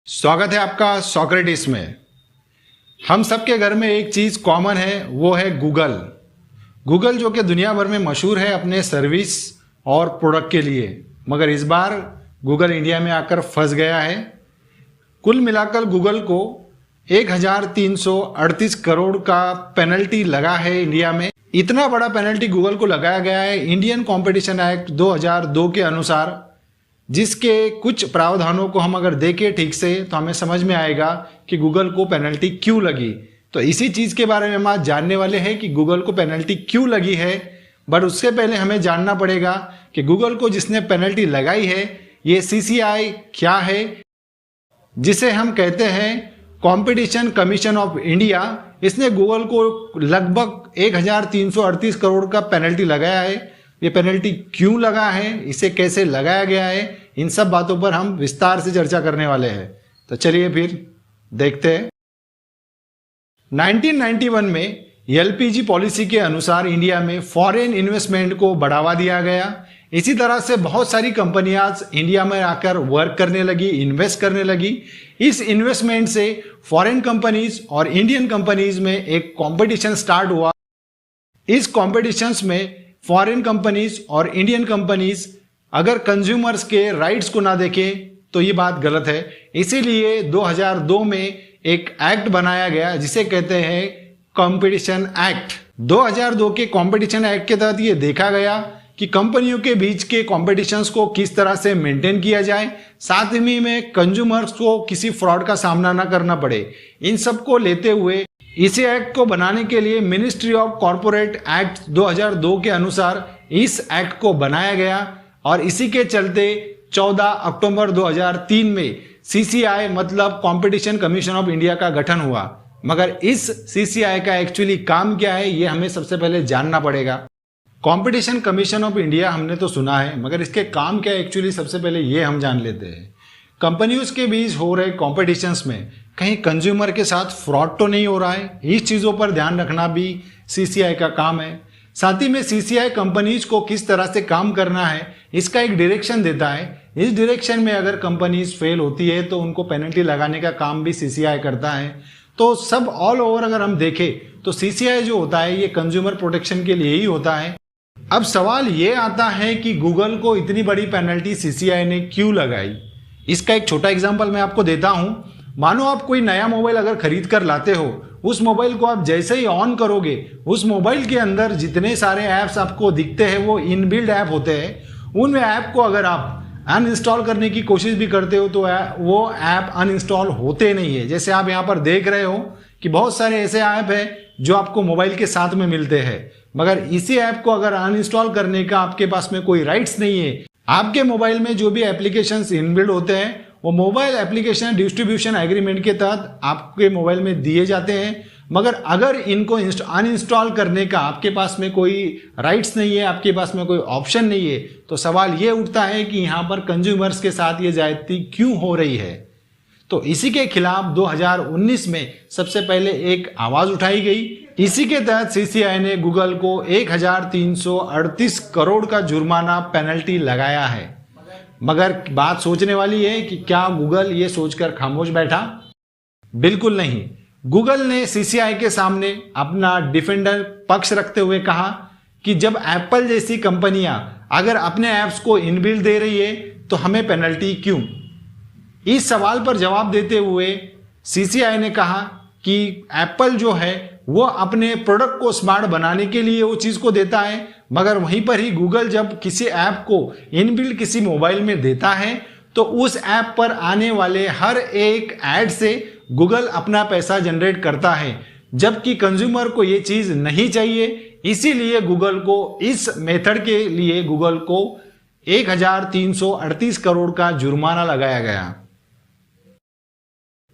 स्वागत है आपका सॉक्रेटिस में। हम सबके घर में एक चीज़ कॉमन है, वो है गूगल। गूगल जो कि दुनिया भर में मशहूर है अपने सर्विस और प्रोडक्ट के लिए, मगर इस बार गूगल इंडिया में आकर फंस गया है। कुल मिलाकर गूगल को 1338 करोड़ का पेनल्टी लगा है इंडिया में। इतना बड़ा पेनल्टी गूगल को लगाया गया है इंडियन कॉम्पिटिशन एक्ट 2002 के अनुसार, जिसके कुछ प्रावधानों को हम अगर देखें ठीक से तो हमें समझ में आएगा कि गूगल को पेनल्टी क्यों लगी। तो इसी चीज़ के बारे में हम आज जानने वाले हैं कि गूगल को पेनल्टी क्यों लगी है। बट उससे पहले हमें जानना पड़ेगा कि गूगल को जिसने पेनल्टी लगाई है ये CCI क्या है, जिसे हम कहते हैं कॉम्पिटिशन कमीशन ऑफ इंडिया। इसने गूगल को लगभग 1338 करोड़ का पेनल्टी लगाया है। ये पेनल्टी क्यों लगा है, इसे कैसे लगाया गया है, इन सब बातों पर हम विस्तार से चर्चा करने वाले हैं। तो चलिए फिर देखते हैं। 1991 में LPG पॉलिसी के अनुसार इंडिया में फॉरेन इन्वेस्टमेंट को बढ़ावा दिया गया। इसी तरह से बहुत सारी कंपनियां इंडिया में आकर वर्क करने लगी, इन्वेस्ट करने लगी। इस इन्वेस्टमेंट से फॉरेन कंपनीज और इंडियन कंपनीज में एक कंपटीशन स्टार्ट हुआ। इस कॉम्पिटिशन्स में फॉरेन कंपनीज और इंडियन कंपनीज अगर कंज्यूमर्स के राइट्स को ना देखें तो ये बात गलत है। इसीलिए 2002 में एक एक्ट बनाया गया जिसे कहते हैं कंपटीशन एक्ट। 2002 के कंपटीशन एक्ट के तहत ये देखा गया कि कंपनियों के बीच के कॉम्पिटिशन्स को किस तरह से मेंटेन किया जाए, साथ ही में कंज्यूमर्स को किसी फ्रॉड का सामना ना करना पड़े। इन सब को लेते हुए इसी एक्ट को बनाने के लिए मिनिस्ट्री ऑफ कॉरपोरेट एक्ट 2002 के अनुसार इस एक्ट को बनाया गया और इसी के चलते 14 अक्टूबर 2003 में CCI मतलब कॉम्पिटिशन कमीशन ऑफ इंडिया का गठन हुआ। मगर इस CCI का एक्चुअली काम क्या है ये हमें सबसे पहले जानना पड़ेगा। कॉम्पिटिशन कमीशन ऑफ इंडिया हमने तो सुना है, मगर इसके काम क्या एक्चुअली सबसे पहले ये हम जान लेते हैं। कंपनियों के बीच हो रहे कॉम्पिटिशन्स में कहीं कंज्यूमर के साथ फ्रॉड तो नहीं हो रहा है, इस चीज़ों पर ध्यान रखना भी CCI का काम है। साथ ही में CCI कंपनीज को किस तरह से काम करना है इसका एक डायरेक्शन देता है। इस डायरेक्शन में अगर कंपनीज फेल होती है तो उनको पेनल्टी लगाने का काम भी CCI करता है। तो सब ऑल ओवर अगर हम देखें तो CCI जो होता है ये कंज्यूमर प्रोटेक्शन के लिए ही होता है। अब सवाल ये आता है कि गूगल को इतनी बड़ी पेनल्टी CCI ने क्यों लगाई। इसका एक छोटा एग्जाम्पल मैं आपको देता हूं। मानो आप कोई नया मोबाइल अगर खरीद कर लाते हो, उस मोबाइल को आप जैसे ही ऑन करोगे उस मोबाइल के अंदर जितने सारे ऐप्स आपको दिखते हैं वो इनबिल्ड ऐप होते हैं। उन ऐप को अगर आप अनइंस्टॉल करने की कोशिश भी करते हो तो वो ऐप अनइंस्टॉल होते नहीं है। जैसे आप यहाँ पर देख रहे हो कि बहुत सारे ऐसे ऐप हैं जो आपको मोबाइल के साथ में मिलते हैं, मगर इसी ऐप को अगर अनइंस्टॉल करने का आपके पास में कोई राइट्स नहीं है। आपके मोबाइल में जो भी एप्लीकेशंस इनबिल्ड होते हैं वो मोबाइल एप्लीकेशन डिस्ट्रीब्यूशन एग्रीमेंट के तहत आपके मोबाइल में दिए जाते हैं, मगर अगर इनको अनइंस्टॉल करने का आपके पास में कोई राइट्स नहीं है, आपके पास में कोई ऑप्शन नहीं है, तो सवाल ये उठता है कि यहाँ पर कंज्यूमर्स के साथ ये ज्यादती क्यों हो रही है। तो इसी के खिलाफ 2019 में सबसे पहले एक आवाज उठाई गई। इसी के तहत CCI ने गूगल को 1338 करोड़ का जुर्माना पेनल्टी लगाया है। मगर बात सोचने वाली है कि क्या गूगल ये सोचकर खामोश बैठा? बिल्कुल नहीं। गूगल ने CCI के सामने अपना डिफेंडर पक्ष रखते हुए कहा कि जब एप्पल जैसी कंपनियां अगर अपने ऐप्स को इनबिल्ड दे रही है तो हमें पेनल्टी क्यों। इस सवाल पर जवाब देते हुए CCI ने कहा कि एप्पल जो है वो अपने प्रोडक्ट को स्मार्ट बनाने के लिए वो चीज़ को देता है, मगर वहीं पर ही गूगल जब किसी ऐप को इनबिल्ड किसी मोबाइल में देता है तो उस ऐप पर आने वाले हर एक ऐड से गूगल अपना पैसा जनरेट करता है, जबकि कंज्यूमर को ये चीज़ नहीं चाहिए। इसीलिए गूगल को इस मेथड के लिए गूगल को 1338 करोड़ का जुर्माना लगाया गया।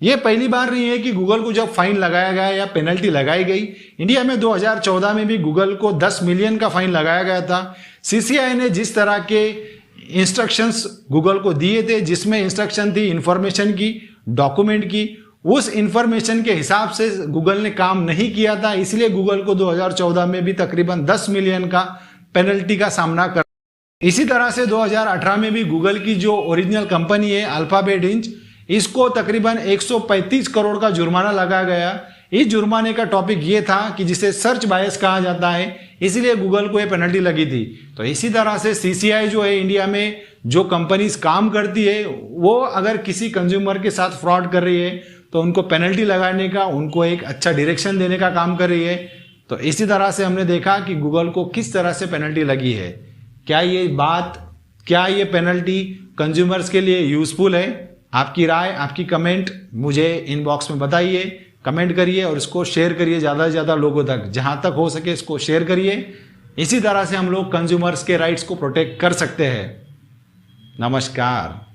ये पहली बार नहीं है कि गूगल को जब फाइन लगाया गया या पेनल्टी लगाई गई। इंडिया में 2014 में भी गूगल को 10 मिलियन का फाइन लगाया गया था। CCI ने जिस तरह के इंस्ट्रक्शंस गूगल को दिए थे, जिसमें इंस्ट्रक्शन थी इंफॉर्मेशन की, डॉक्यूमेंट की, उस इंफॉर्मेशन के हिसाब से गूगल ने काम नहीं किया था। इसलिए गूगल को 2014 में भी तकरीबन 10 मिलियन का पेनल्टी का सामना कर। इसी तरह से 2018 में भी गूगल की जो ओरिजिनल कंपनी है अल्फाबेट इंच, इसको तकरीबन 135 करोड़ का जुर्माना लगा गया। इस जुर्माने का टॉपिक ये था कि जिसे सर्च बायस कहा जाता है, इसीलिए गूगल को ये पेनल्टी लगी थी। तो इसी तरह से सीसीआई जो है, इंडिया में जो कंपनीज काम करती है, वो अगर किसी कंज्यूमर के साथ फ्रॉड कर रही है तो उनको पेनल्टी लगाने का, उनको एक अच्छा डायरेक्शन देने का काम कर रही है। तो इसी तरह से हमने देखा कि गूगल को किस तरह से पेनल्टी लगी है। क्या ये पेनल्टी कंज्यूमर्स के लिए यूजफुल है? आपकी राय, आपकी कमेंट मुझे इनबॉक्स में बताइए, कमेंट करिए और इसको शेयर करिए ज़्यादा से ज़्यादा लोगों तक, जहां तक हो सके इसको शेयर करिए। इसी तरह से हम लोग कंज्यूमर्स के राइट्स को प्रोटेक्ट कर सकते हैं। नमस्कार।